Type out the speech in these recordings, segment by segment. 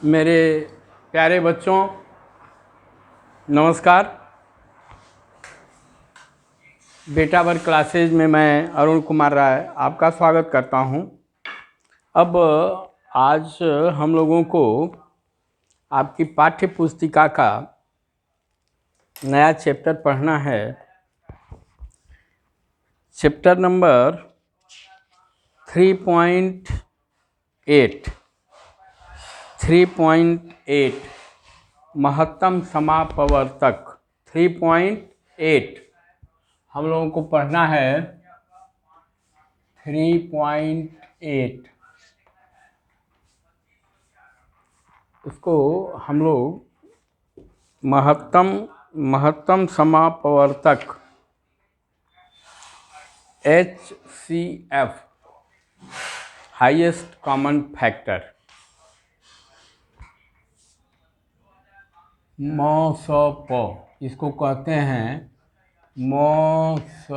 मेरे प्यारे बच्चों, नमस्कार। बेटा वर्ग क्लासेज में मैं अरुण कुमार राय आपका स्वागत करता हूं। अब आज हम लोगों को आपकी पाठ्य पुस्तिका का नया चैप्टर पढ़ना है। चैप्टर नंबर 3.8 महत्तम समापवर्तक। 3.8 हम लोगों को पढ़ना है। 3.8 इसको हम लोग महत्तम समापवर्तक HCF, highest common factor, MOSP, इसको कहते हैं MOSP,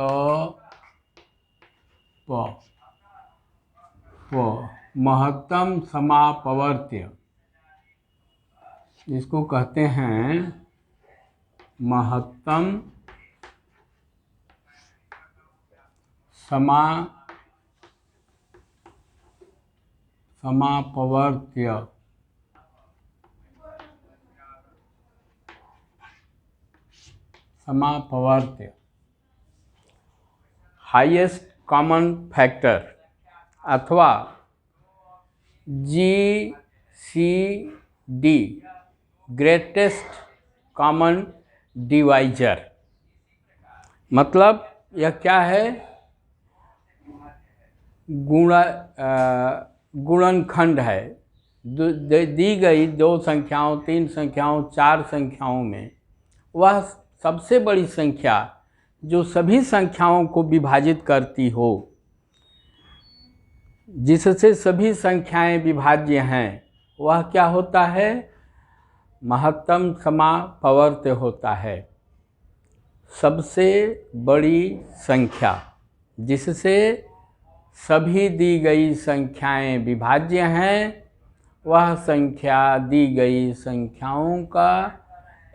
महत्तम समापवर्त्य। इसको कहते हैं महत्तम समापवर्त्य। हाईएस्ट कॉमन फैक्टर अथवा GCD, ग्रेटेस्ट कॉमन डिवाइजर। मतलब यह क्या है? गुणनखंड है। दी गई 2 संख्याओं, 3 संख्याओं, 4 संख्याओं में वह सबसे बड़ी संख्या जो सभी संख्याओं को विभाजित करती हो, जिससे सभी संख्याएं विभाज्य हैं, वह क्या होता है? महत्तम समापवर्त्य होता है। सबसे बड़ी संख्या जिससे सभी दी गई संख्याएं विभाज्य हैं, वह संख्या दी गई संख्याओं का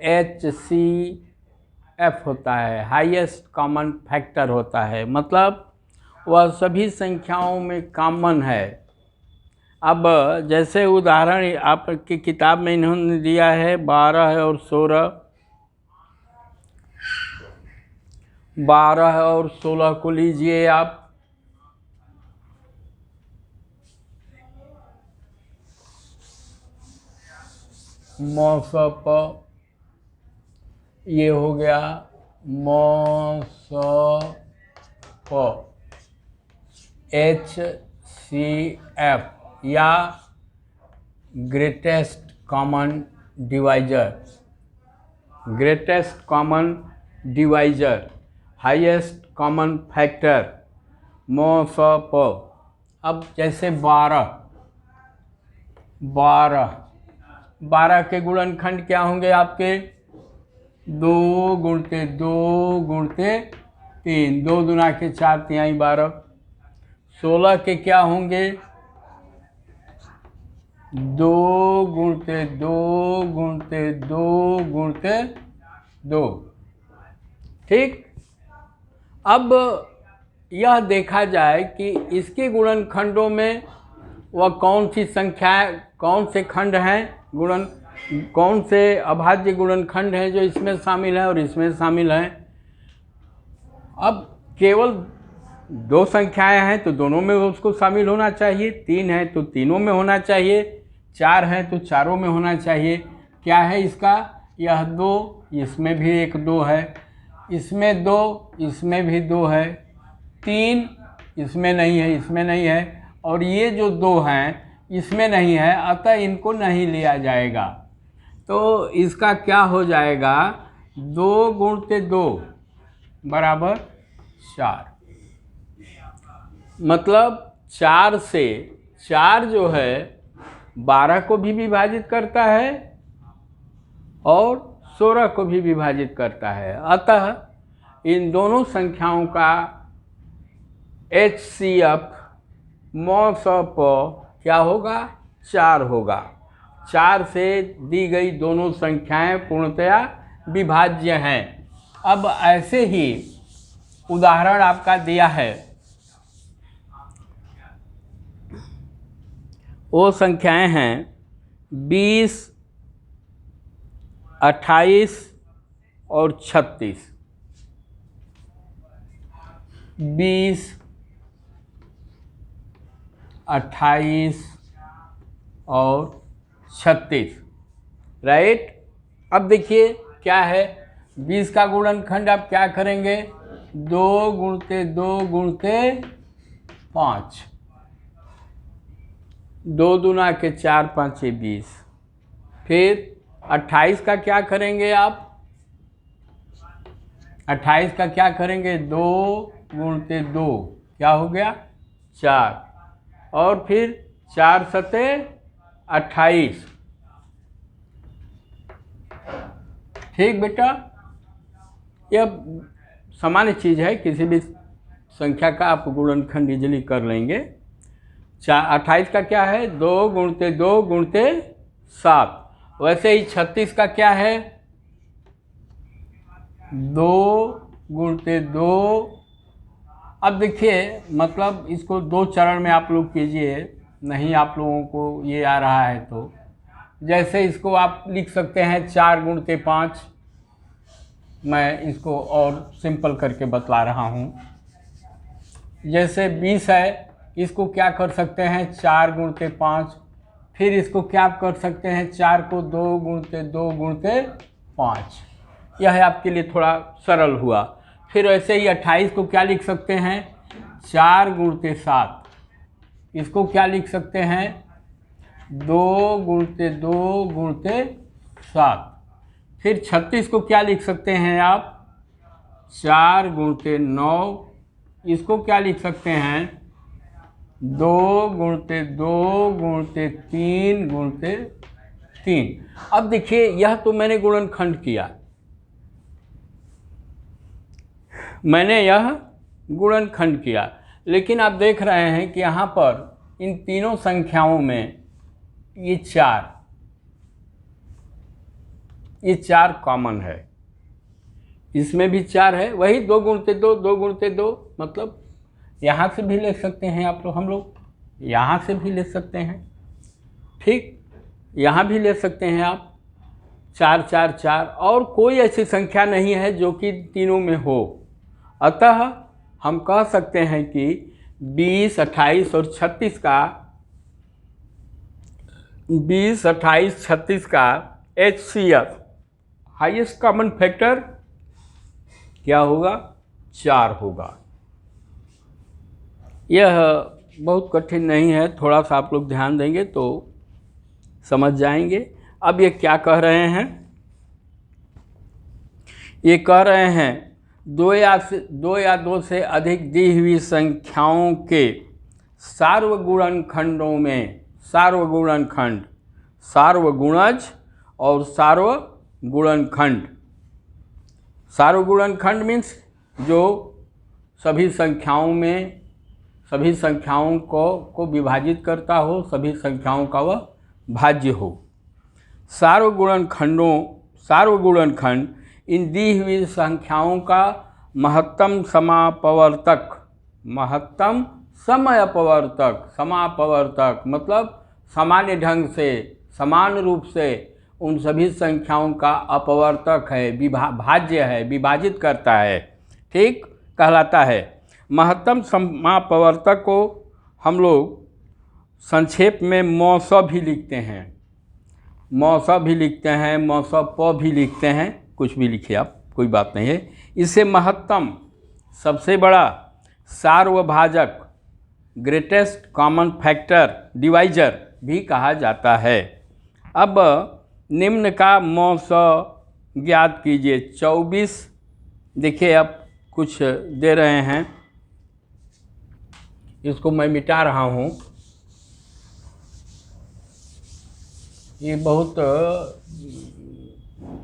HCF होता है, हाईएस्ट कॉमन फैक्टर होता है। मतलब वह सभी संख्याओं में कॉमन है। अब जैसे उदाहरण आपकी किताब में इन्होंने दिया है 12 और 16। 12 और 16 को लीजिए आप। MOSP, ये हो गया MOSP, HCF या greatest common divisor, greatest common divisor, highest common factor, MOSP। अब जैसे 12 के गुणनखंड क्या होंगे आपके? 2 गुणते 2 गुणते 3, 2 दूना के 4 तिहाई 12। 16 के क्या होंगे? 2 गुणते 2 गुणते 2 गुणते 2। ठीक। अब यह देखा जाए कि इसके गुणनखंडों में वह कौन सी संख्याएं, कौन से खंड हैं, कौन से अभाज्य गुणनखंड हैं जो इसमें शामिल हैं और इसमें शामिल हैं। अब केवल 2 संख्याएं हैं तो दोनों में उसको शामिल होना चाहिए, 3 है तो तीनों में होना चाहिए, 4 है तो चारों में होना चाहिए। क्या है इसका? यह 2, इसमें भी एक 2 है, इसमें 2, इसमें भी 2 है, 3 इसमें नहीं है, इसमें नहीं है, और ये जो 2 हैं इसमें नहीं है, अतः इनको नहीं लिया जाएगा। तो इसका क्या हो जाएगा? 2 गुणते 2 बराबर 4। मतलब 4 से 4 जो है 12 को भी विभाजित करता है और 16 को भी विभाजित करता है। अतः इन दोनों संख्याओं का HCF MOSP क्या होगा? 4 होगा। 4 से दी गई दोनों संख्याएं पूर्णतया विभाज्य हैं। अब ऐसे ही उदाहरण आपका दिया है, वो संख्याएं हैं 20, 28 और 36। 20, 28 और 36, राइट। अब देखिए क्या है, 20 का गुणनखंड आप क्या करेंगे, 2 गुणते 2 गुणते 5, 2 दूना के 4 5 20। फिर 28 का क्या करेंगे आप, 28 का क्या करेंगे, 2 गुणते 2, क्या हो गया 4, और फिर 4 सते 28। ठीक बेटा, यह सामान्य चीज़ है, किसी भी संख्या का आप गुणनखंड इजीली कर लेंगे। 28 का क्या है, 2 गुणते 2 गुणते 7। वैसे ही 36 का क्या है, 2 गुणते 2। अब देखिए, मतलब इसको 2 चरण में आप लोग कीजिए, नहीं आप लोगों को ये आ रहा है तो जैसे इसको आप लिख सकते हैं 4 गुणते 5। मैं इसको और सिंपल करके बतला रहा हूँ। जैसे 20 है, इसको क्या कर सकते हैं, 4 गुणते 5। फिर इसको क्या कर सकते हैं, 4 को 2 गुणते 2 गुणते 5। यह आपके लिए थोड़ा सरल हुआ। फिर ऐसे ही 28 को क्या लिख सकते हैं, 4 गुणते 7। इसको क्या लिख सकते हैं, 2 गुणते 2 गुणते 7। फिर 36 को क्या लिख सकते हैं आप, 4 गुणते 9। इसको क्या लिख सकते हैं, 2 गुणते 2 गुणते 3 गुणते 3। अब देखिए, यह तो मैंने गुणनखंड किया, मैंने यह गुणनखंड किया, लेकिन आप देख रहे हैं कि यहाँ पर इन तीनों संख्याओं में ये 4 कॉमन है। इसमें भी 4 है, वही 2 गुणते 2 2 गुणते 2। मतलब यहाँ से भी ले सकते हैं आप लोग, हम लोग यहाँ से भी ले सकते हैं, ठीक, यहाँ भी ले सकते हैं आप। 4 4 4, और कोई ऐसी संख्या नहीं है जो कि तीनों में हो। अतः हम कह सकते हैं कि 20, 28 और 36 का 20, 28, 36 का HCF हाईएस्ट कॉमन फैक्टर क्या होगा, 4 होगा। यह बहुत कठिन नहीं है, थोड़ा सा आप लोग ध्यान देंगे तो समझ जाएंगे। अब ये क्या कह रहे हैं, ये कह रहे हैं 2 या 2 से अधिक दी हुई संख्याओं के सार्वगुणनखंडों में, सार्वगुणनखंड, सार्वगुणज और सार्वगुणनखंड। सार्वगुणनखंड मीन्स जो सभी संख्याओं में, सभी संख्याओं को विभाजित करता हो, सभी संख्याओं का वह भाज्य हो। सार्वगुणनखंड इन दी हुई संख्याओं का महत्तम समापवर्तक, महत्तम समअपवर्तक, समापवर्तक मतलब सामान्य ढंग से, समान रूप से उन सभी संख्याओं का अपवर्तक है, भाज्य है, विभाजित करता है, ठीक, कहलाता है। महत्तम समापवर्तक को हम लोग संक्षेप में मौस भी लिखते हैं, मौस भी लिखते हैं, मौस प भी लिखते हैं, कुछ भी लिखिए आप, कोई बात नहीं है। इसे महत्तम, सबसे बड़ा, सार्वभाजक, ग्रेटेस्ट कॉमन फैक्टर, डिवाइजर भी कहा जाता है। अब निम्न का मौस ज्ञात कीजिए। 24, देखिए अब कुछ दे रहे हैं, इसको मैं मिटा रहा हूँ। ये बहुत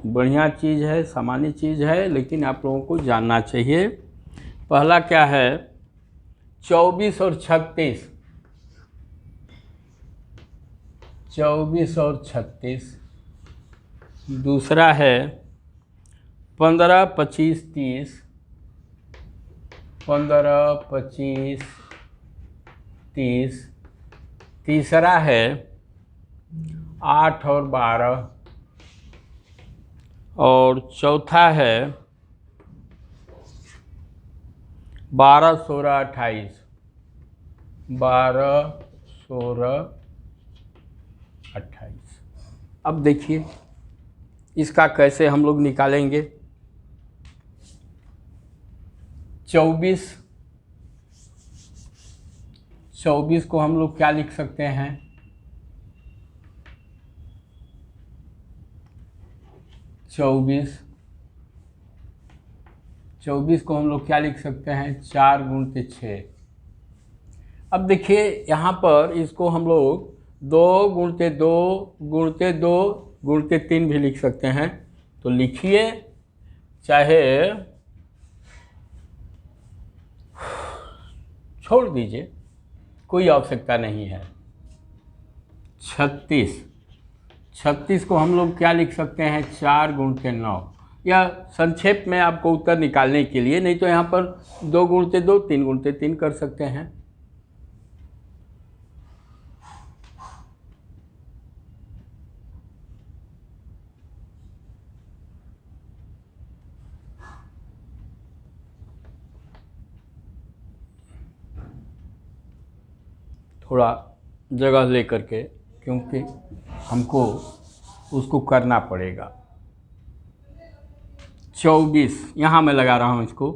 बढ़िया चीज़ है, सामान्य चीज़ है, लेकिन आप लोगों को जानना चाहिए। पहला क्या है, 24 और 36। 24 और 36। दूसरा है 15, 25, 30। 15, 25, 30। तीसरा है 8 और 12। और चौथा है 12, 16, 28। 12, 16, 28। अब देखिए इसका कैसे हम लोग निकालेंगे। 24 को हम लोग क्या लिख सकते हैं? 24 को हम लोग क्या लिख सकते हैं? 4 गुणते 6। अब देखिए यहाँ पर इसको हम लोग 2 गुणते 2 गुणते 2 गुणते 3 भी लिख सकते हैं। तो लिखिए, चाहे छोड़ दीजिए, कोई आवश्यकता नहीं है। 36 को हम लोग क्या लिख सकते हैं? 4 गुणते 9। या संक्षेप में आपको उत्तर निकालने के लिए, नहीं तो यहाँ पर 2 गुणते 2 3 गुणते 3 कर सकते हैं। थोड़ा जगह ले करके, क्योंकि हमको उसको करना पड़ेगा। 24 यहाँ मैं लगा रहा हूँ इसको।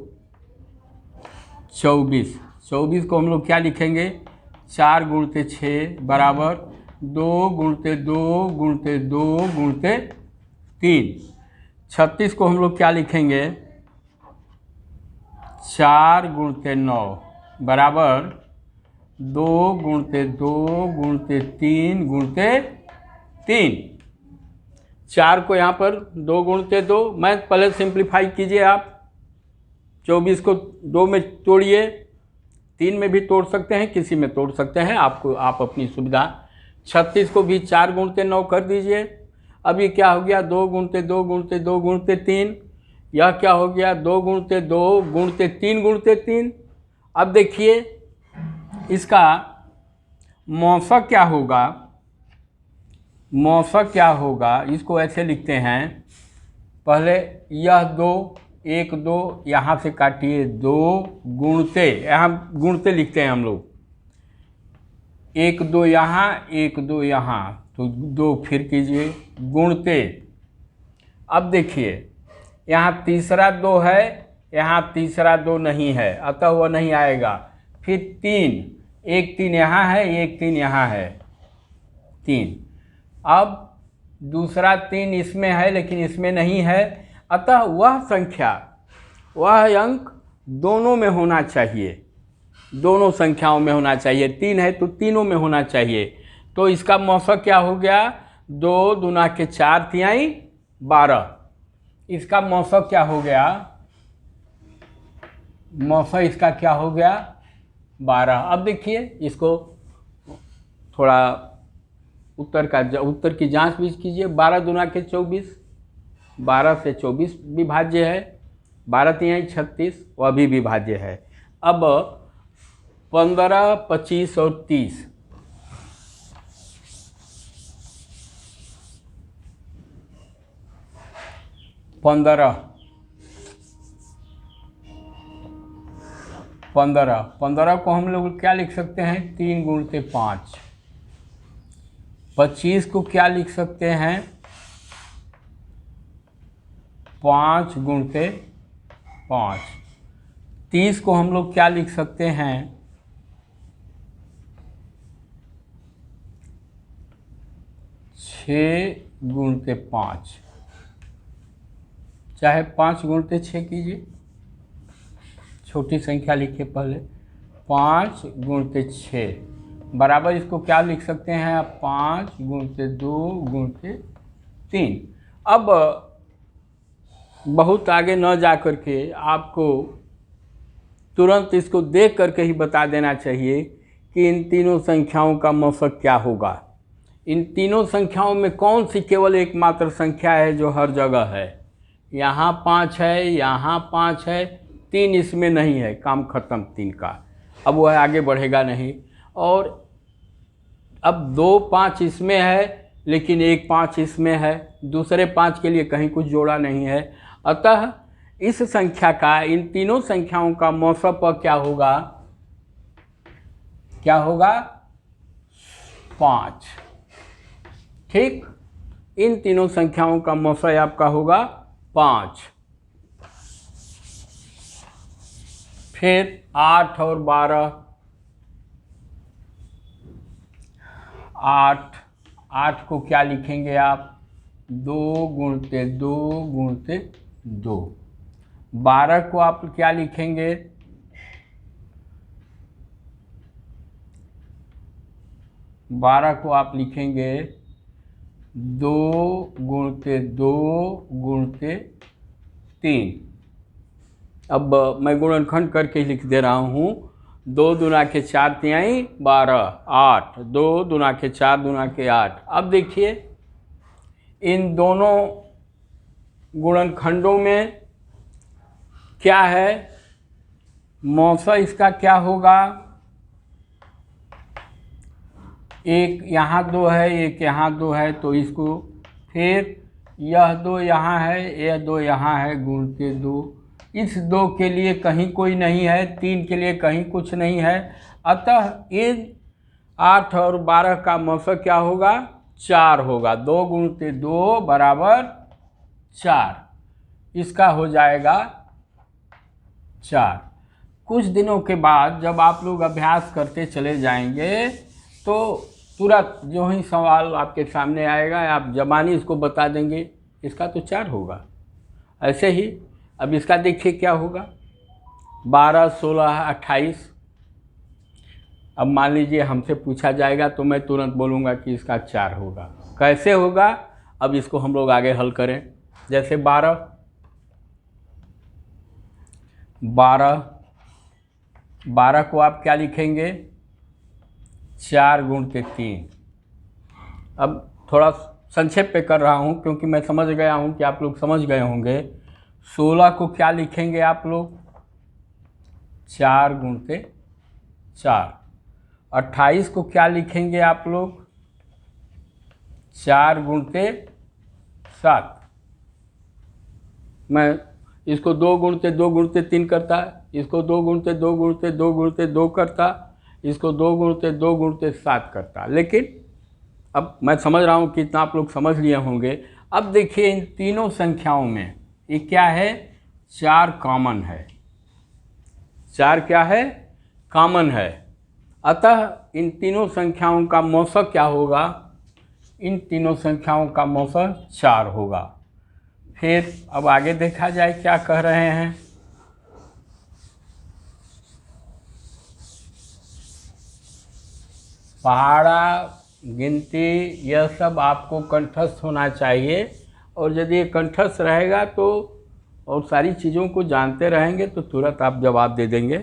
24 को हम लोग क्या लिखेंगे? 4 गुणते 6 बराबर 2 गुणते 2 गुणते 2 गुणते 3। 36 को हम लोग क्या लिखेंगे? 4 गुणते 9 बराबर 2 गुणते 2 गुणते 3 गुणते 3। 4 को यहाँ पर 2 गुणते 2, मैं पहले सिंप्लीफाई कीजिए आप। 24 को 2 में तोड़िए, 3 में भी तोड़ सकते हैं, किसी में तोड़ सकते हैं, आप अपनी सुविधा। 36 को भी 4 गुणते 9 कर दीजिए। अब ये क्या हो गया? 2 गुणते 2 गुणते 2 गुणते 3। यह क्या हो गया? 2 गुणते 2 गुणते 3 गुणते 3। अब देखिए इसका मौसक क्या होगा? मौसक क्या होगा? इसको ऐसे लिखते हैं, पहले यह 2 1 2 यहाँ से काटिए, 2 गुणते, यहाँ गुणते लिखते हैं हम लोग, 1 2 यहाँ 1 2 यहाँ, तो 2 फिर कीजिए गुणते। अब देखिए यहाँ तीसरा 2 है, यहाँ तीसरा 2 नहीं है, अतः वह नहीं आएगा। फिर 3, 1 3 यहाँ है, 1 3 यहाँ है, 3। अब दूसरा 3 इसमें है लेकिन इसमें नहीं है, अतः वह संख्या, वह अंक दोनों में होना चाहिए, दोनों संख्याओं में होना चाहिए। 3 है तो तीनों में होना चाहिए। तो इसका मौसक क्या हो गया? 2 दूना के 4 तिहाई 12। इसका मौसक क्या हो गया? मौसक इसका क्या हो गया? 12। अब देखिए इसको थोड़ा उत्तर की जांच भी कीजिए। 12 दूना के 24, 12 से 24 विभाज्य है, 12 तिहाई 36 वह भी विभाज्य है। अब 15, 25 और 30, 15 को हम लोग क्या लिख सकते हैं? 3 गुणते 5। 25 को क्या लिख सकते हैं? 5 गुणते 5। 30 को हम लोग क्या लिख सकते हैं? 6 गुणते 5। चाहे 5 गुणते 6 कीजिए, छोटी संख्या लिखिए पहले। 5 गुणते 6 बराबर इसको क्या लिख सकते हैं आप? 5 गुणते 2 गुणते 3। अब बहुत आगे न जा कर के आपको तुरंत इसको देख करके ही बता देना चाहिए कि इन तीनों संख्याओं का मौसक क्या होगा। इन तीनों संख्याओं में कौन सी केवल एकमात्र संख्या है जो हर जगह है? यहाँ 5 है, यहाँ 5 है, 3 इसमें नहीं है, काम खत्म 3 का। अब वह आगे बढ़ेगा नहीं। और अब 2 5 इसमें है लेकिन 1 5 इसमें है, दूसरे 5 के लिए कहीं कुछ जोड़ा नहीं है। अतः इस संख्या का, इन तीनों संख्याओं का मौसम पर क्या होगा? क्या होगा? 5। ठीक, इन तीनों संख्याओं का मौसम आपका होगा 5। फिर 8 और 12, 8 को क्या लिखेंगे आप? 2 गुणते 2 गुणते 2। 12 को आप क्या लिखेंगे? 12 को आप लिखेंगे 2 गुणते 2 गुणते 3। अब मैं गुणनखंड करके लिख दे रहा हूँ। 2 दूना के 4 तिहाई 12, 8। 2 दूना के 4 दूना के 8। अब देखिए इन दोनों गुणनखंडों में क्या है? मौसा इसका क्या होगा? एक यहाँ 2 है, एक यहाँ 2 है, तो इसको फिर यह 2 यहाँ है, यह 2 यहाँ है, गुणते 2। इस 2 के लिए कहीं कोई नहीं है, 3 के लिए कहीं कुछ नहीं है। अतः इन 8 और 12 का मौसा क्या होगा? 4 होगा। 2 गुणते 2 बराबर 4। इसका हो जाएगा 4। कुछ दिनों के बाद जब आप लोग अभ्यास करते चले जाएंगे तो तुरंत जो ही सवाल आपके सामने आएगा आप ज़बानी इसको बता देंगे, इसका तो 4 होगा। ऐसे ही अब इसका देखिए क्या होगा? 12, 16, 28। अब मान लीजिए हमसे पूछा जाएगा तो मैं तुरंत बोलूँगा कि इसका 4 होगा। कैसे होगा? अब इसको हम लोग आगे हल करें। जैसे 12 को आप क्या लिखेंगे? 4 गुणते 3। अब थोड़ा संक्षेप पे कर रहा हूँ क्योंकि मैं समझ गया हूँ कि आप लोग समझ गए होंगे। 16 को क्या लिखेंगे आप लोग? 4 गुणते 4। 28 को क्या लिखेंगे आप लोग? 4 गुणते 7। मैं इसको 2 गुणते 2 गुणते 3 करता, इसको 2 गुणते 2 गुणते 2 गुणते 2 करता, इसको 2 गुणते 2 गुणते 7 करता। लेकिन अब मैं समझ रहा हूँ कि इतना आप लोग समझ लिए होंगे। अब देखिए इन तीनों संख्याओं में ये क्या है? 4 कॉमन है। 4 क्या है? कॉमन है। अतः इन तीनों संख्याओं का मौसा क्या होगा? इन तीनों संख्याओं का मौसा 4 होगा। फिर अब आगे देखा जाए क्या कह रहे हैं। पहाड़ा, गिनती, यह सब आपको कंठस्थ होना चाहिए। और यदि ये कंठस्थ रहेगा तो और सारी चीज़ों को जानते रहेंगे तो तुरंत आप जवाब दे देंगे।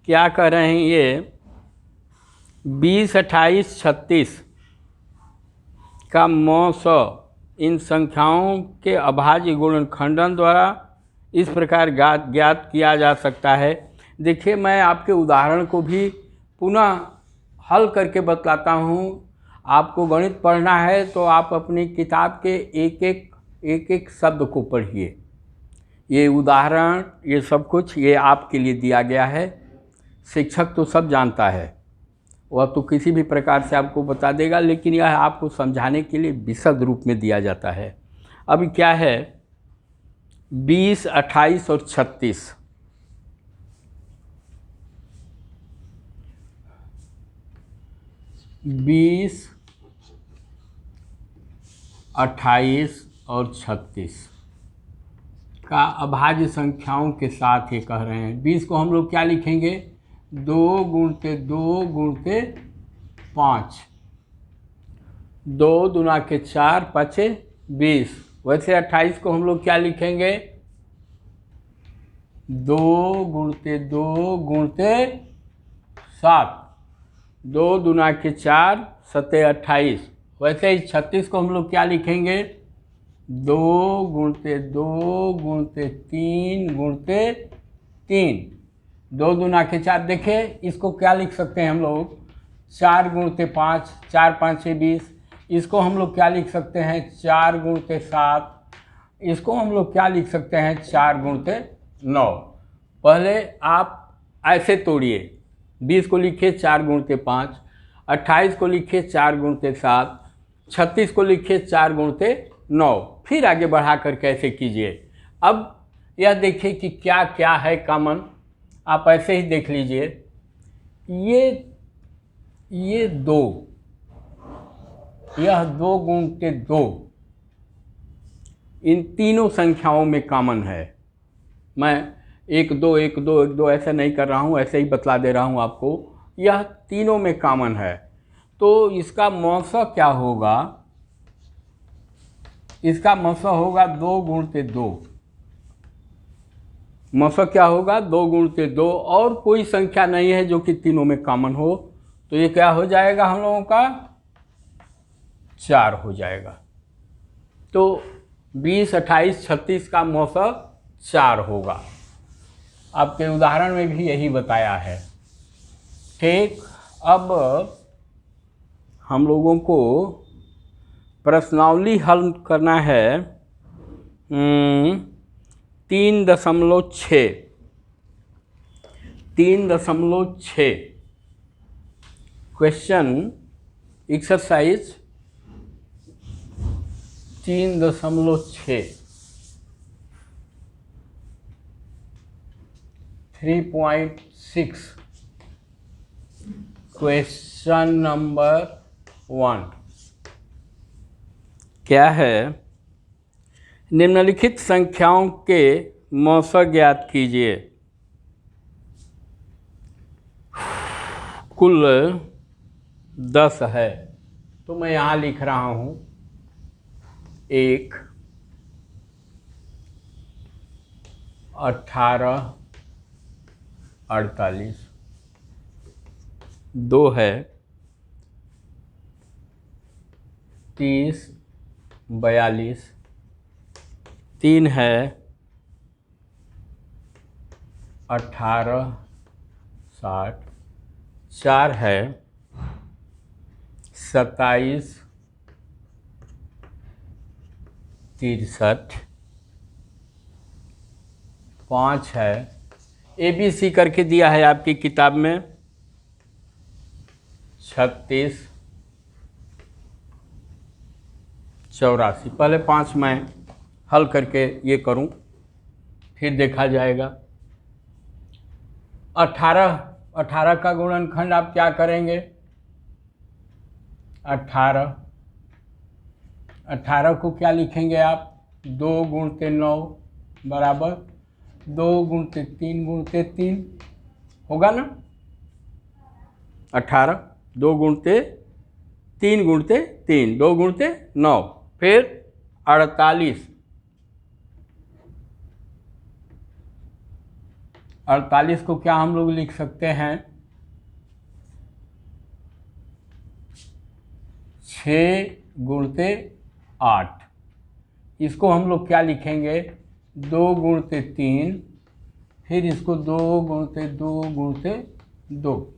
क्या कह रहे हैं ये? 20, 28, 36 का मौसा इन संख्याओं के अभाज्य गुणनखंडन द्वारा इस प्रकार ज्ञात किया जा सकता है। देखिए मैं आपके उदाहरण को भी पुनः हल करके बतलाता हूँ। आपको गणित पढ़ना है तो आप अपनी किताब के एक एक शब्द को पढ़िए। ये उदाहरण, ये सब कुछ ये आपके लिए दिया गया है। शिक्षक तो सब जानता है, वह तो किसी भी प्रकार से आपको बता देगा, लेकिन यह आपको समझाने के लिए विशद रूप में दिया जाता है। अभी क्या है? 20, 28 और 36। 20, 28 और 36 का अभाज्य संख्याओं के साथ ये कह रहे हैं। 20 को हम लोग क्या लिखेंगे? 2 गुणते 2 गुणते 5। 2 दूना के 4 5 20। वैसे 28 को हम लोग क्या लिखेंगे? 2 गुणते 2 गुणते 7। 2 दूना के 4 7 28। वैसे ही 36 को हम लोग क्या लिखेंगे, 2 गुणते 2 गुणते 3 गुणते 3, 2 दूना के 4। देखिए इसको क्या लिख सकते हैं हम लोग, 4 गुणते 5, 4 5 6 20। इसको हम लोग क्या लिख सकते हैं, 4 गुणते 7। इसको हम लोग क्या लिख सकते हैं, 4 गुणते 9। पहले आप ऐसे तोड़िए, 20 को लिखिए 4 गुणते 5, 28 को लिखिए 4 गुणते 7, 36 को लिखिए 4 गुणते 9, फिर आगे बढ़ा कर कैसे कीजिए। अब यह देखिए कि क्या क्या है कॉमन, आप ऐसे ही देख लीजिए। ये 2, यह 2 गुणते 2 इन तीनों संख्याओं में कॉमन है। मैं 1 2 1 2 1 2 ऐसा नहीं कर रहा हूँ, ऐसे ही बतला दे रहा हूँ आपको। यह तीनों में कॉमन है, तो इसका मौसा क्या होगा, इसका मौसा होगा 2 गुणते 2। मौसा क्या होगा, 2 गुणते 2, और कोई संख्या नहीं है जो कि तीनों में कॉमन हो, तो ये क्या हो जाएगा हम लोगों का, 4 हो जाएगा। तो 20 28 36 का मौसा 4 होगा। आपके उदाहरण में भी यही बताया है। ठीक, अब हम लोगों को प्रश्नावली हल करना है 3.6 क्वेश्चन एक्सरसाइज 3.6 3.6 क्वेश्चन नंबर 1 क्या है, निम्नलिखित संख्याओं के मौसा ज्ञात कीजिए। कुल 10 है, तो मैं यहाँ लिख रहा हूँ 1 18 48, 2 है 30 42, 3 है 18 60, 4 है 27 63, 5 है ABC करके दिया है आपकी किताब में 36 84। पहले 5 मैं हल करके ये करूं, फिर देखा जाएगा। 18 का गुणनखंड आप क्या करेंगे, 18 को क्या लिखेंगे आप, 2 गुणते 9 बराबर 2 गुणते 3 गुणते 3 होगा ना। 18 2 गुणते 3 गुणते 3, 2 गुणते 9, फिर 48 को क्या हम लोग लिख सकते हैं, 6 गुणते 8। इसको हम लोग क्या लिखेंगे, 2 गुणते 3, फिर इसको 2 गुणते 2 गुणते 2।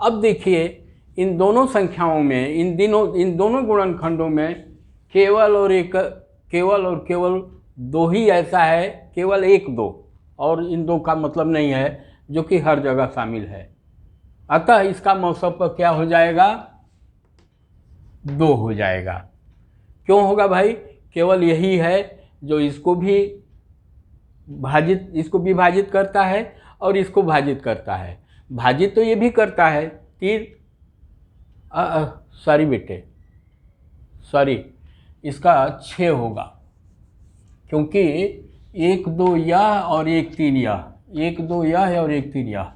अब देखिए इन दोनों संख्याओं में, इन दोनों गुणनखंडों में केवल और 2 ही ऐसा है, केवल 1 2, और इन 2 का मतलब नहीं है, जो कि हर जगह शामिल है। अतः इसका मौसम पर क्या हो जाएगा, 2 हो जाएगा। क्यों होगा भाई, केवल यही है जो इसको विभाजित करता है और इसको भाजित करता है। भाजित तो ये भी करता है, सॉरी बेटे, सॉरी, इसका 6 होगा, क्योंकि 1 2 यह और 1 3 यह, 1 2 यह और 1 3 यह,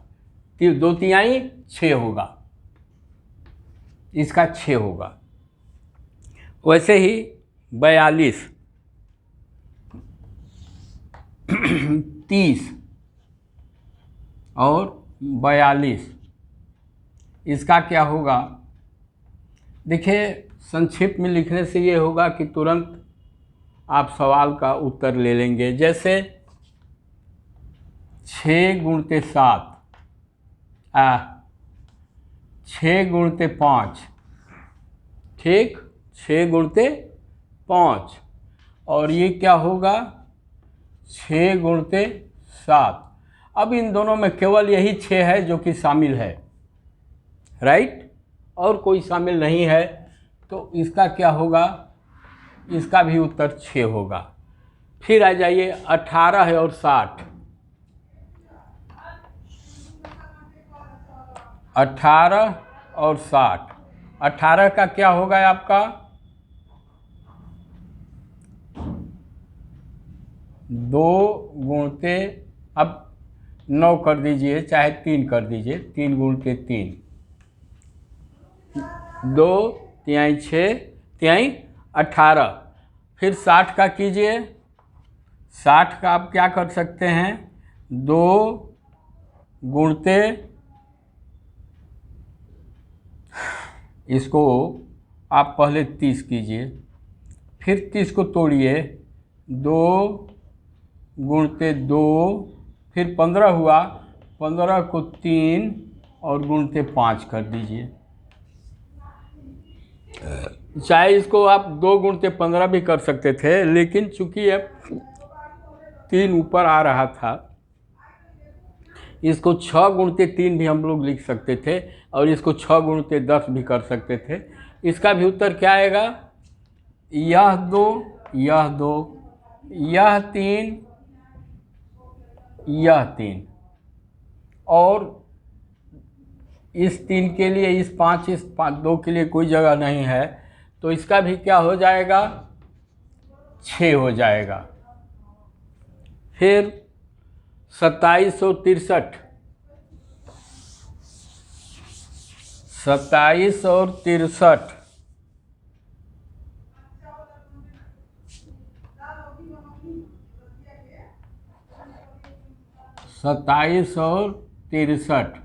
2 तिहाई 6 होगा, इसका 6 होगा। वैसे ही 42 30 और 42, इसका क्या होगा, देखिए संक्षिप्त में लिखने से ये होगा कि तुरंत आप सवाल का उत्तर ले लेंगे। जैसे 6 गुणते 7, 6 गुणते 5, ठीक, 6 गुणते 5, और ये क्या होगा 6 गुणते 7। अब इन दोनों में केवल यही 6 है जो कि शामिल है, राइट, और कोई शामिल नहीं है, तो इसका क्या होगा, इसका भी उत्तर 6 होगा। फिर आ जाइए 18 और 60, 18 और 60। 18 का क्या होगा आपका 2 गुणते, अब 9 कर दीजिए, चाहे 3 कर दीजिए, 3 गुणते 3, 2 तिहाई 6 तिहाई 18। फिर 60 का कीजिए, 60 का आप क्या कर सकते हैं, 2 गुणते, इसको आप पहले 30 कीजिए, फिर 30 को तोड़िए, 2 गुणते 2, फिर 15 हुआ, 15 को 3 और गुणते 5 कर दीजिए। चाहे इसको आप 2 गुणते 15 भी कर सकते थे, लेकिन चूंकि अब 3 ऊपर आ रहा था, इसको 6 गुणते 3 भी हम लोग लिख सकते थे, और इसको 6 गुणते 10 भी कर सकते थे। इसका भी उत्तर क्या आएगा, यह 2, यह 2, यह 3, यह 3, और इस 3 के लिए, इस 5 2 के लिए कोई जगह नहीं है, तो इसका भी क्या हो जाएगा 6 हो जाएगा। फिर 27 और 63, 27 और 63, 27 और 63।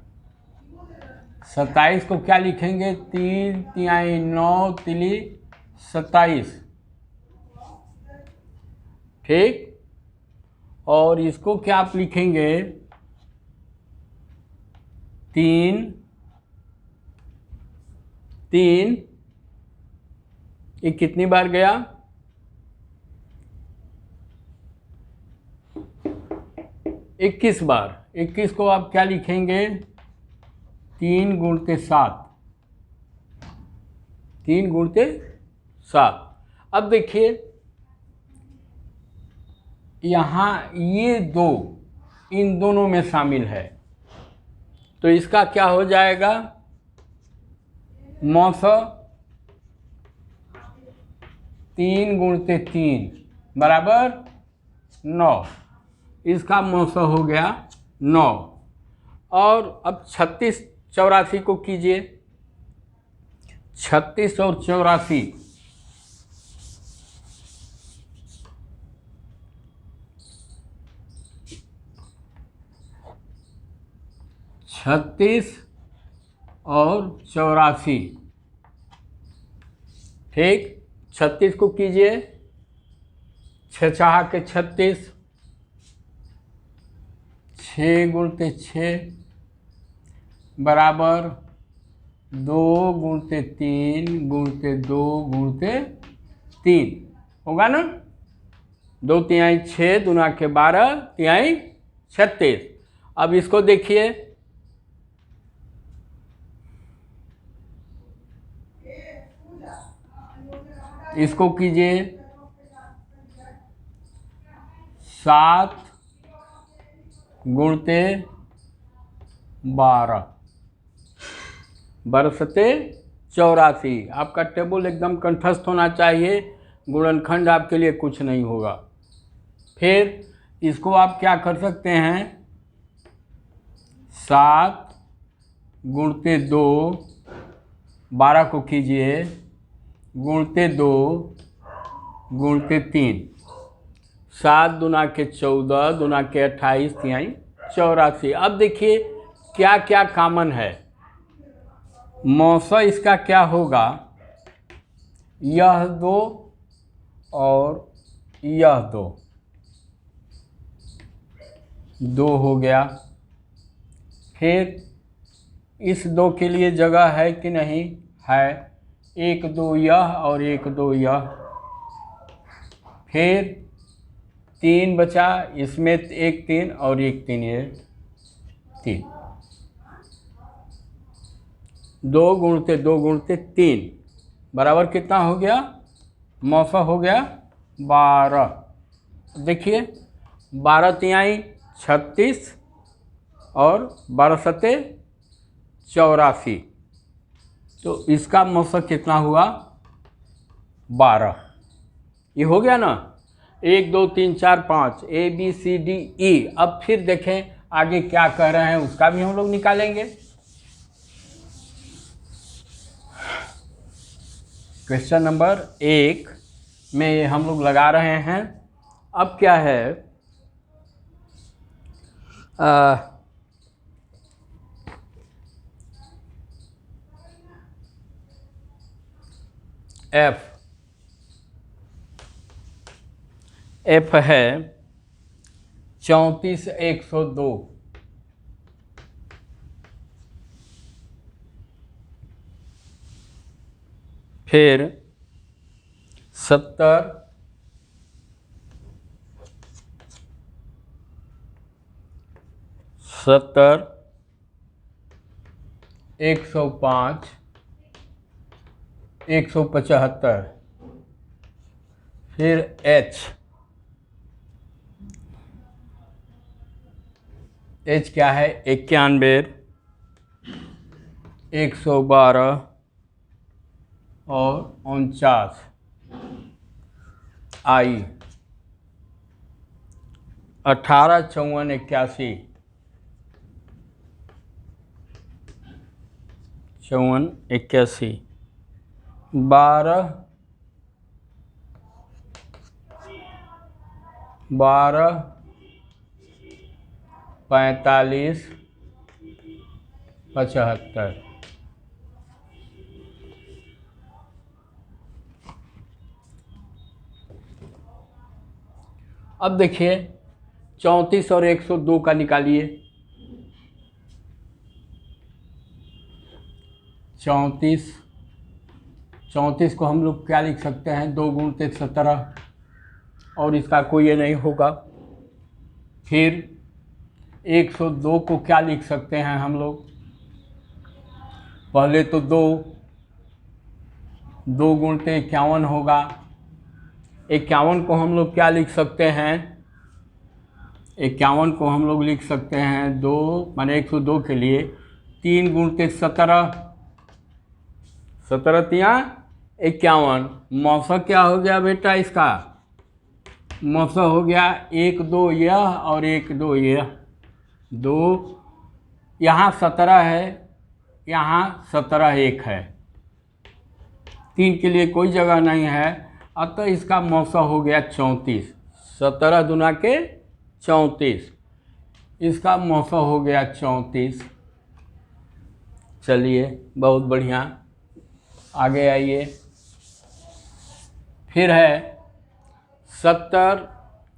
27 को क्या लिखेंगे, 3 तिहाई 9 तिली 27, ठीक, और इसको क्या आप लिखेंगे 3 3, ये कितनी बार गया, 21 बार। 21 को आप क्या लिखेंगे, 3 गुणते 7, 3 गुणते 7। अब देखिए यहाँ ये 2 इन दोनों में शामिल है, तो इसका क्या हो जाएगा 900, 3 गुणते 3 बराबर 9, इसका 900 हो गया 9। और अब 36 84 को कीजिए, 36 और 84, 36 और 84, ठीक, 36 को कीजिए, 6 चाह के 36, 6 गुणते 6 बराबर 2 गुणते 3 गुणते 2 गुणते 3 होगा ना, 2 तिहाई 6 दूना के 12 तिहाई 36। अब इसको देखिए, इसको कीजिए 7 गुणते 12, 12 सते 84। आपका टेबल एकदम कंठस्थ होना चाहिए, गुणनखंड आपके लिए कुछ नहीं होगा। फिर इसको आप क्या कर सकते हैं, 7 गुणते 2, 12 को कीजिए, गुणते 2 गुणते 3, 7 दूना के 14 दूना के 28 तिहाई 84। अब देखिए क्या क्या कॉमन है, 900 इसका क्या होगा यह 2 और यह 2, 2 हो गया। फिर इस 2 के लिए जगह है कि नहीं है, 1 2 यह और 1 2 यह। फिर 3 बचा, इसमें 1 3 और 1 3, ये 3, 2 गुणते 2 गुणते 3 बराबर कितना हो गया, मौसा हो गया 12। देखिए 12 तिहाई 36 और 12 सत्ते 84, तो इसका मौसा कितना हुआ 12। ये हो गया ना, 1 2 3 4 5 ABCDE। अब फिर देखें आगे क्या कह रहे हैं, उसका भी हम लोग निकालेंगे। क्वेश्चन नंबर 1 में हम लोग लगा रहे हैं। अब क्या है, एफ है 34 102, फिर 70 105 175, फिर एच क्या है 91 112 और 49, आई 18 54 81 54 81, 12 45 75। अब देखिए 34 और 102 का निकालिए। 34 को हम लोग क्या लिख सकते हैं, 2 गुणते 17, और इसका कोई ये नहीं होगा। फिर 102 को क्या लिख सकते हैं हम लोग, पहले तो 2 गुणते 51 होगा। 51 को हम लोग क्या लिख सकते हैं, 51 को हम लोग लिख सकते हैं 2 माने 102 के लिए 3 गुणते 17, 17 तिया 51। मौसा क्या हो गया बेटा, इसका मौसा हो गया 1 2 यह और 1 2 यह, 2 यहाँ 17 है, यहाँ 17 1 है, 3 के लिए कोई जगह नहीं है, अतः इसका मौसा हो गया 34। 17 दूना के 34, इसका मौसा हो गया 34। चलिए बहुत बढ़िया, आगे आइए। फिर है 70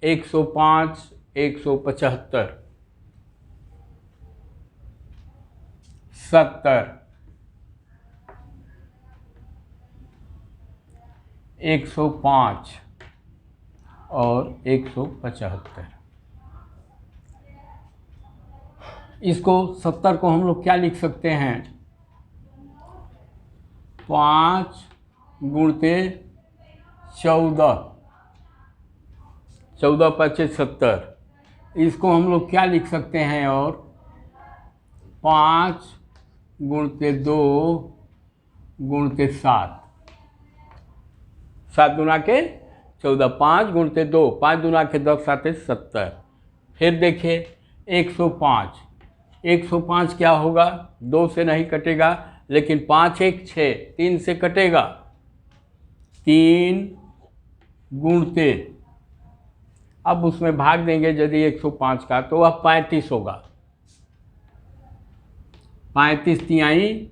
105 175, 70 105 और 175। इसको 70 को हम लोग क्या लिख सकते हैं, 5 गुणते 14, 14 5 70। इसको हम लोग क्या लिख सकते हैं, और 5 गुणते 2 गुणते 7, 7 दूना के 14, 5 गुणते 2, 5 दूना के 10 7 70। फिर देखिए 105, 105 क्या होगा, 2 से नहीं कटेगा, लेकिन 5 1 6, 3 से कटेगा, 3 गुणते, अब उसमें भाग देंगे यदि 105 का तो वह 35 होगा। 35 तिहाई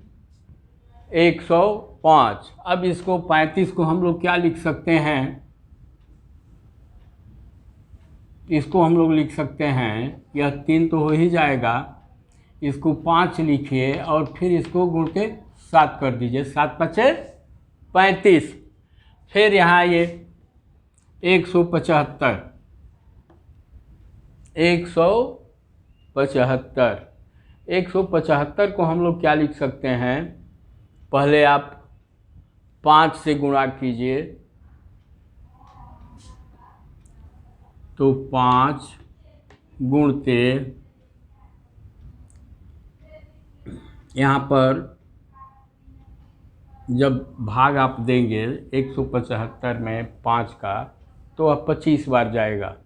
100 5। अब इसको 35 को हम लोग क्या लिख सकते हैं, इसको हम लोग लिख सकते हैं, यह 3 तो हो ही जाएगा, इसको 5 लिखिए और फिर इसको गुण के 7 कर दीजिए, 7 पचे 35। फिर यहाँ ये 175, 175 को हम लोग क्या लिख सकते हैं, पहले आप 5 से गुणा कीजिए, तो 5 गुणते, यहाँ पर जब भाग आप देंगे 175 में 5 का, तो अब 25 बार जाएगा,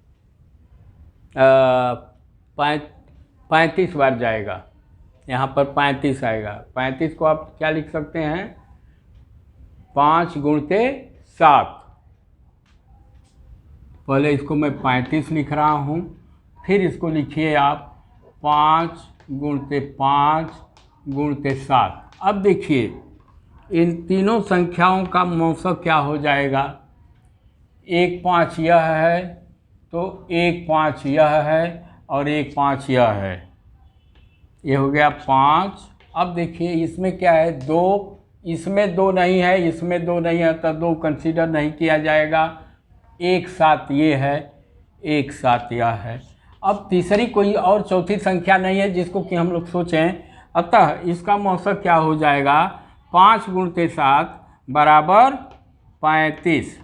35 बार जाएगा, यहाँ पर 35 आएगा। 35 को आप क्या लिख सकते हैं, 5 गुणते 7। पहले इसको मैं 35 लिख रहा हूँ, फिर इसको लिखिए आप 5 गुणते 5 गुणते 7। अब देखिए इन तीनों संख्याओं का मौसक क्या हो जाएगा, 1 5 यह है, तो 1 5 यह है और 1 5 यह है, ये हो गया 5। अब देखिए इसमें क्या है, 2, इसमें 2 नहीं है, इसमें 2 नहीं है, तो 2 कंसीडर नहीं किया जाएगा। 1 7 ये है, 1 7 यह है। अब तीसरी कोई और चौथी संख्या नहीं है जिसको कि हम लोग सोचें, अतः इसका मौसक क्या हो जाएगा, 5 गुणते 7 बराबर 35।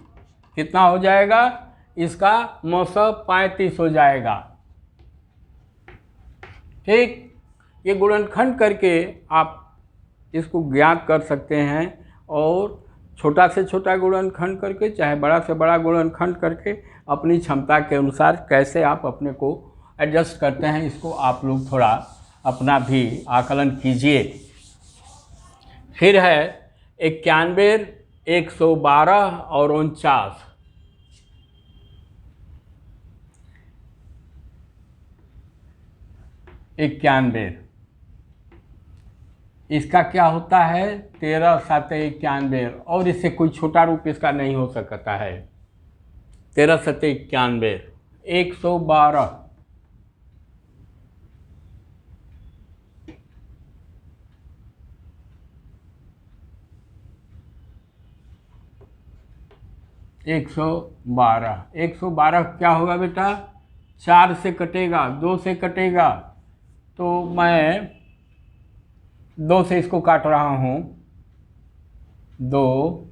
कितना हो जाएगा, इसका मौसक 35 हो जाएगा। ठीक, ये गुणनखंड करके आप इसको ज्ञात कर सकते हैं, और छोटा से छोटा गुणनखंड करके चाहे बड़ा से बड़ा गुणनखंड करके अपनी क्षमता के अनुसार कैसे आप अपने को एडजस्ट करते हैं, इसको आप लोग थोड़ा अपना भी आकलन कीजिए। फिर है 91, 112 और 49। इसका क्या होता है, 13 7 91, और इससे कोई छोटा रूप इसका नहीं हो सकता है। 13 7 91, 112, 112। 112 क्या होगा बेटा, 4 से कटेगा, 2 से कटेगा, तो मैं 2 से इसको काट रहा हूँ, 2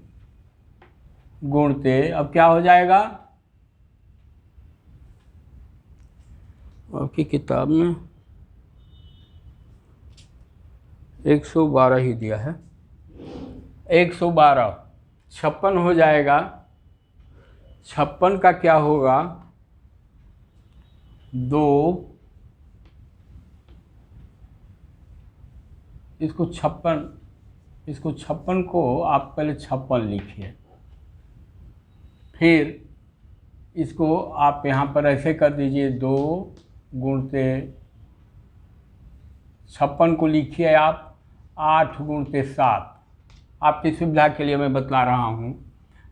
गुणते, अब क्या हो जाएगा, आपकी किताब में 112 ही दिया है, 112 56 हो जाएगा। 56 का क्या होगा, 2, इसको 56 को आप पहले 56 लिखिए, फिर इसको आप यहाँ पर ऐसे कर दीजिए, 2 गुणते 56 को लिखिए आप 8 गुणते 7। आपकी सुविधा के लिए मैं बतला रहा हूँ,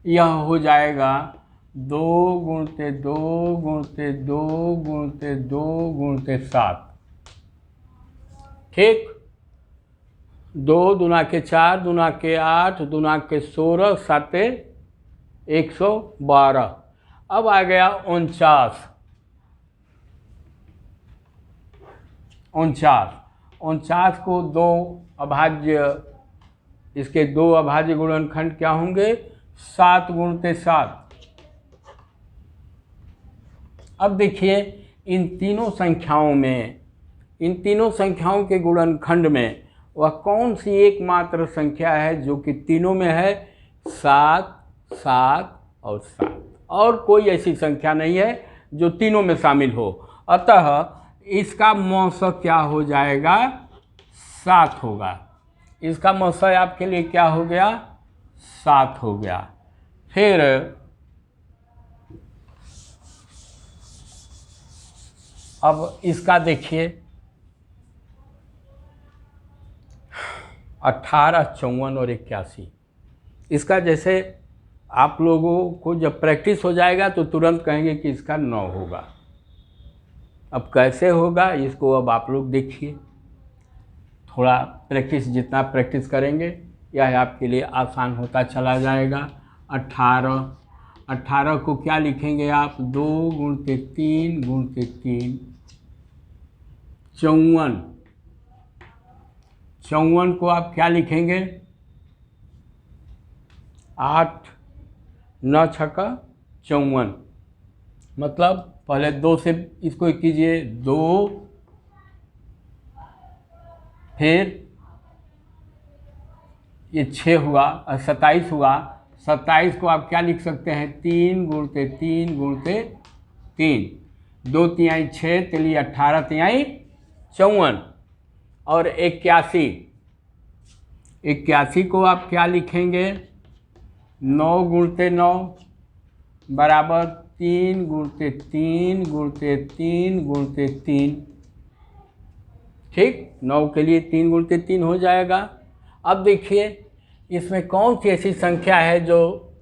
यह हो जाएगा 2 गुणते 2 गुणते 2 गुणते 2 गुणते 7। ठीक, 2 दूना के 4, दूना के 8, दूना के 16, 7 112। अब आ गया 49। 49 को 2 अभाज्य, इसके 2 अभाज्य गुणनखंड क्या होंगे, 7 गुणते 7। अब देखिए इन तीनों संख्याओं के गुणनखंड में वह कौन सी एकमात्र संख्या है जो कि तीनों में है, 7 7 और 7, और कोई ऐसी संख्या नहीं है जो तीनों में शामिल हो। अतः इसका मौसक क्या हो जाएगा, 7 होगा। इसका मौसक आपके लिए क्या हो गया, 7 हो गया। फिर अब इसका देखिए 18 54 और 81। इसका जैसे आप लोगों को जब प्रैक्टिस हो जाएगा तो तुरंत कहेंगे कि इसका 9 होगा। अब कैसे होगा इसको अब आप लोग देखिए, थोड़ा प्रैक्टिस, जितना प्रैक्टिस करेंगे यह आपके लिए आसान होता चला जाएगा। 18 को क्या लिखेंगे आप, 2 गुणते 3 गुणते 3, 54। 54 को आप क्या लिखेंगे, 8 9 छक्का 54, मतलब पहले 2 से इसको कीजिए, 2, फिर ये 6 हुआ, 27 हुआ। 27 को आप क्या लिख सकते हैं, 3 गुणते 3 गुणते 3, 2 तिहाई 6, तिली 18 तिहाई 54। और 81 को आप क्या लिखेंगे, 9 गुणते 9 बराबर 3 गुणते 3 गुणते 3 गुणते 3। ठीक, 9 के लिए 3 गुणते 3 हो जाएगा। अब देखिए इसमें कौन सी ऐसी संख्या है जो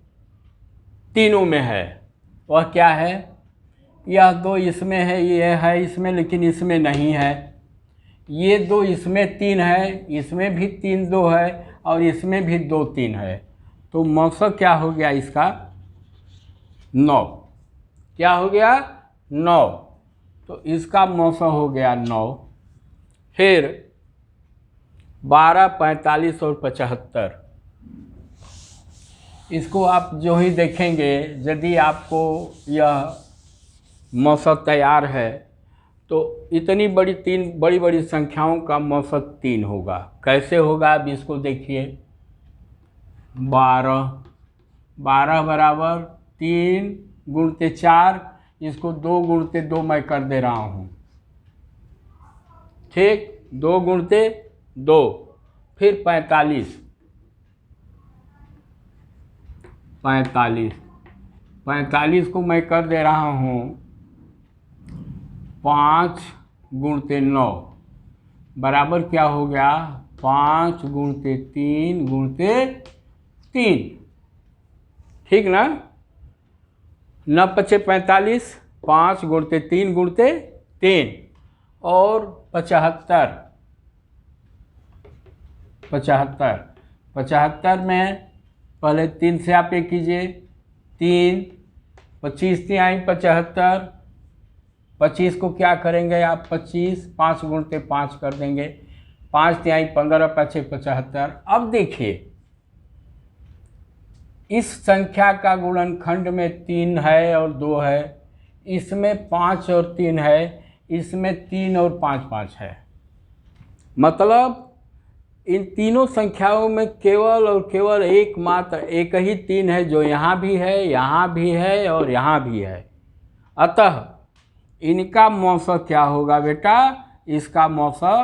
तीनों में है, वह क्या है, यह 2 इसमें है, ये है इसमें, लेकिन इसमें नहीं है। ये 2 इसमें 3 है, इसमें भी 3 2 है, और इसमें भी 2 3 है। तो मौसा क्या हो गया इसका, 9। क्या हो गया, 9। तो इसका मौसा हो गया 9। फिर 12 45 और 75, इसको आप जो ही देखेंगे, यदि आपको यह मौसम तैयार है तो इतनी बड़ी 3 बड़ी बड़ी संख्याओं का मौसम 3 होगा। कैसे होगा, अब इसको देखिए, 12 बराबर 3 गुणते 4, इसको 2 गुणते 2 मैं कर दे रहा हूँ। ठीक, 2 गुणते 2, फिर 45 को मैं कर दे रहा हूँ 5 गुणते 9 बराबर क्या हो गया, 5 गुणते 3 गुणते 3। ठीक ना, 9 पचे 45, 5 गुणते 3 गुणते 3, और 75 में पहले 3 से आप एक कीजिए, 3 25 तिहाई 75, 25 को क्या करेंगे आप, 25 5 गुणते 5 कर देंगे, 5 तिहाई 15 पचे 75। अब देखिए इस संख्या का गुणनखंड में 3 है और 2 है, इसमें 5 और 3 है, इसमें 3 और 5 5 है। मतलब इन तीनों संख्याओं में केवल और केवल एकमात्र एक ही 3 है, जो यहाँ भी है, यहाँ भी है और यहाँ भी है। अतः इनका मौसा क्या होगा बेटा, इसका मौसा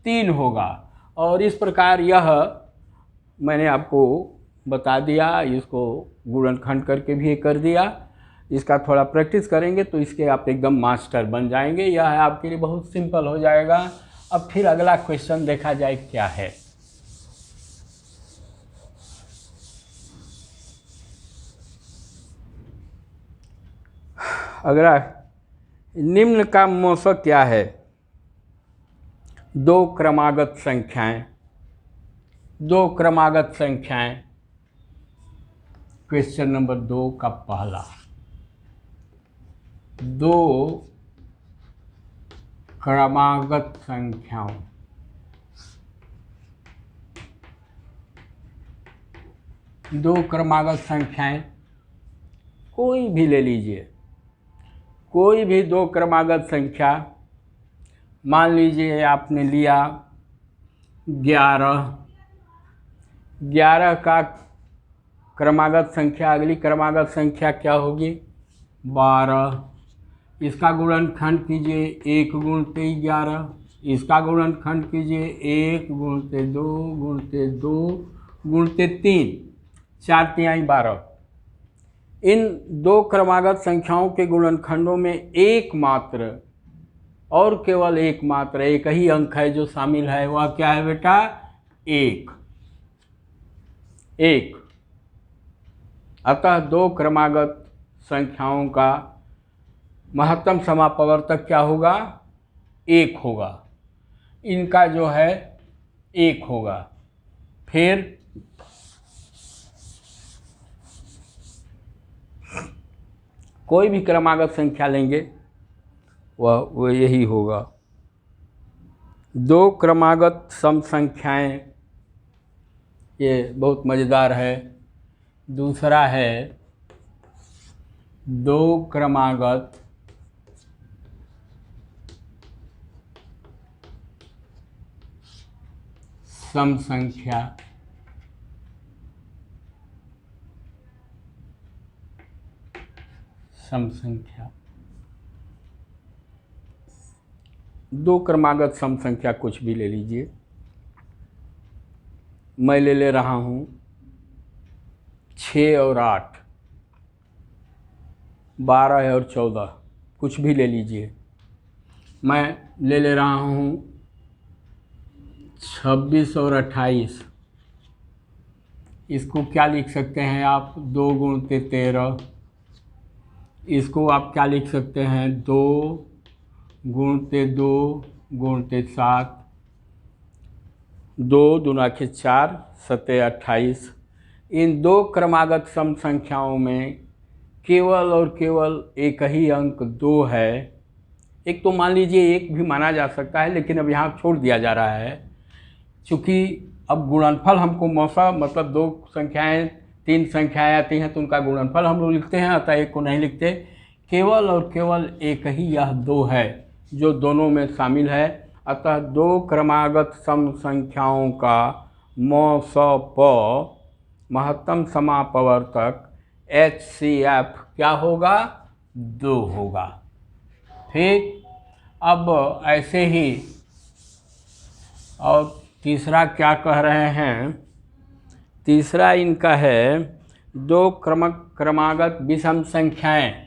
3 होगा। और इस प्रकार यह मैंने आपको बता दिया, इसको गुणनखंड करके भी कर दिया। इसका थोड़ा प्रैक्टिस करेंगे तो इसके आप एकदम मास्टर बन जाएंगे। यह आपके लिए बहुत सिंपल हो जाएगा। अब फिर अगला क्वेश्चन देखा जाए क्या है। अगला, निम्न का मौसा क्या है, 2 क्रमागत संख्याएं। क्वेश्चन नंबर 2 का पहला, 2 क्रमागत संख्याओं। दो क्रमागत संख्याएं कोई भी ले लीजिए, कोई भी 2 क्रमागत संख्या। मान लीजिए आपने लिया 11 का क्रमागत संख्या, अगली क्रमागत संख्या क्या होगी, 12। इसका गुणनखंड कीजिए 1 गुणते 11, इसका गुणनखंड कीजिए 1 गुणते 2 गुणते 2 गुणते 3, 4 तिहाई 12। इन 2 क्रमागत संख्याओं के गुणनखंडों में एकमात्र और केवल एकमात्र एक ही अंक है जो शामिल है, वह क्या है बेटा, 1। अतः दो क्रमागत संख्याओं का महत्तम समापवर्तक क्या होगा? 1 होगा। इनका जो है 1 होगा। फिर कोई भी क्रमागत संख्या लेंगे वह यही होगा। दो क्रमागत सम संख्याएं, ये बहुत मज़ेदार है। दूसरा है दो क्रमागत सम संख्या दो क्रमागत सम संख्या कुछ भी ले लीजिए। मैं ले रहा हूँ 6 और 8, 12 और 14, कुछ भी ले लीजिए। मैं ले रहा हूँ 26 और 28। इसको क्या लिख सकते हैं आप? 2 गुणते 13। इसको आप क्या लिख सकते हैं? 2 गुणते 2 गुणते 7। 2 दूना के 4, 7 28। इन दो क्रमागत सम संख्याओं में केवल और केवल एक ही अंक 2 है। एक तो मान लीजिए 1 भी माना जा सकता है, लेकिन अब यहाँ छोड़ दिया जा रहा है। चूँकि अब गुणनफल हमको मौसा मतलब 2 संख्याएं 3 संख्याएं आती हैं तो उनका गुणनफल हम लोग लिखते हैं, अतः 1 को नहीं लिखते। केवल और केवल एक ही यह 2 है जो दोनों में शामिल है। अतः दो क्रमागत सम संख्याओं का मौसप महत्तम समापवर्तक HCF क्या होगा? 2 होगा। ठीक, अब ऐसे ही और तीसरा क्या कह रहे हैं? तीसरा इनका है दो क्रमागत विषम संख्याएं।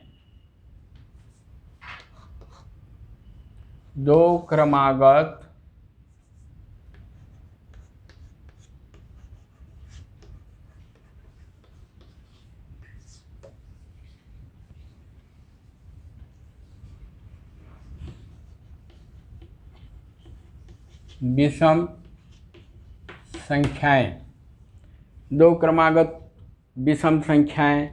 दो क्रमागत विषम संख्याएं। दो क्रमागत विषम संख्याएं,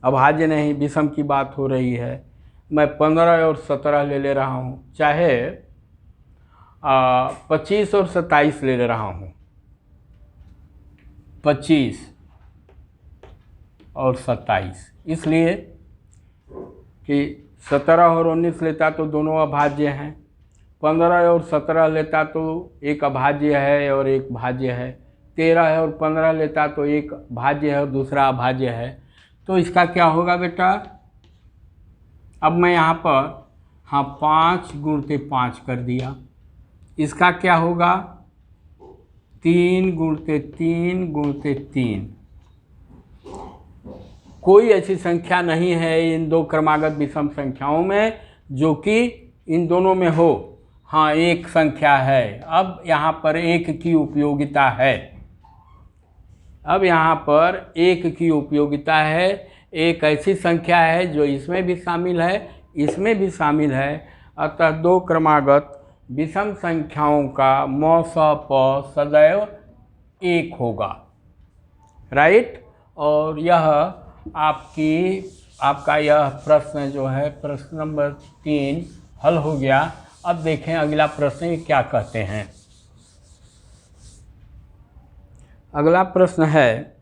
अभाज्य नहीं, विषम की बात हो रही है। मैं 15 और 17 ले रहा हूँ, चाहे 25 और 27 ले रहा हूँ। 25 और 27 इसलिए कि 17 और 19 लेता तो दोनों अभाज्य हैं। 15 और 17 लेता तो एक अभाज्य है और एक भाज्य है। 13 और 15 लेता तो एक भाज्य है और दूसरा अभाज्य है। तो इसका क्या होगा बेटा? अब मैं यहाँ पर 5 गुणते 5 कर दिया। इसका क्या होगा? 3 गुणते 3 गुणते 3। कोई ऐसी संख्या नहीं है इन दो क्रमागत विषम संख्याओं में जो कि इन दोनों में हो। हाँ, एक संख्या है। अब यहाँ पर एक की उपयोगिता है। अब यहाँ पर एक की उपयोगिता है। एक ऐसी संख्या है जो इसमें भी शामिल है, इसमें भी शामिल है। अतः दो क्रमागत विषम संख्याओं का मौसप सदैव 1 होगा। राइट। और यह आपका यह प्रश्न जो है, प्रश्न नंबर 3 हल हो गया। अब देखें अगला प्रश्न क्या कहते हैं। अगला प्रश्न है,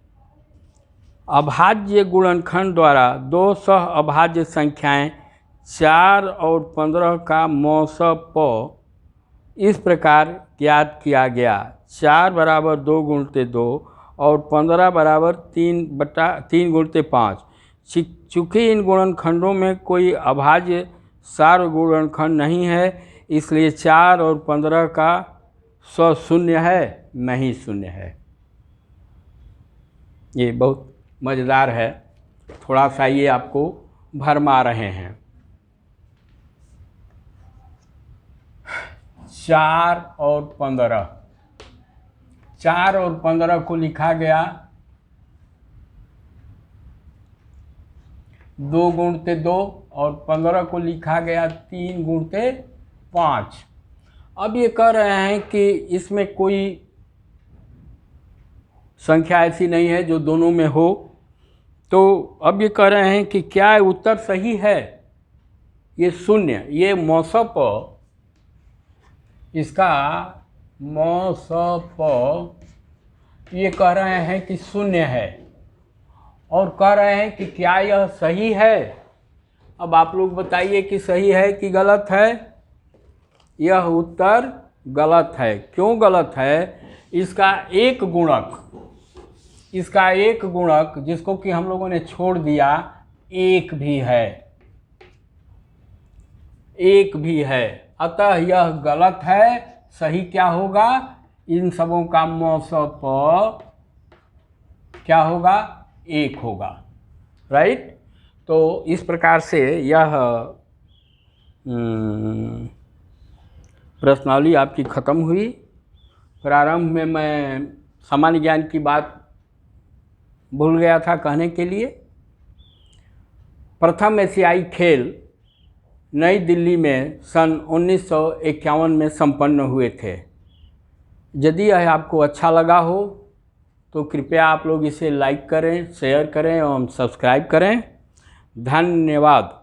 अभाज्य गुणनखंड द्वारा दो सह अभाज्य संख्याएं 4 और 15 का मौसप इस प्रकार ज्ञात किया गया। 4 बराबर 2 गुणते 2 और 15 बराबर 3 गुणते 5। चूँकि इन गुणनखंडों में कोई अभाज्य सार्वगुणनखंड नहीं है, इसलिए 4 और 15 का शून्य है, नहीं शून्य है। ये बहुत मज़ेदार है, थोड़ा सा ये आपको भरमा रहे हैं। 4 और 15, 4 और 15 को लिखा गया 2 गुणते 2 और 15 को लिखा गया 3 गुणते 5। अब ये कह रहे हैं कि इसमें कोई संख्या ऐसी नहीं है जो दोनों में हो, तो अब ये कह रहे हैं कि क्या उत्तर सही है। ये शून्य, ये मौसप, इसका मौसप ये कह रहे हैं कि शून्य है और कह रहे हैं कि क्या यह सही है। अब आप लोग बताइए कि सही है कि गलत है। यह उत्तर गलत है। क्यों गलत है? इसका एक गुणक जिसको कि हम लोगों ने छोड़ दिया, एक भी है, अतः यह गलत है। सही क्या होगा? इन सबों का मौसप क्या होगा? 1 होगा। राइट। तो इस प्रकार से यह प्रश्नावली आपकी ख़त्म हुई। प्रारंभ में मैं सामान्य ज्ञान की बात भूल गया था कहने के लिए। प्रथम एशियाई खेल नई दिल्ली में सन 1951 में संपन्न हुए थे। यदि यह आपको अच्छा लगा हो तो कृपया आप लोग इसे लाइक करें, शेयर करें एवं सब्सक्राइब करें। धन्यवाद।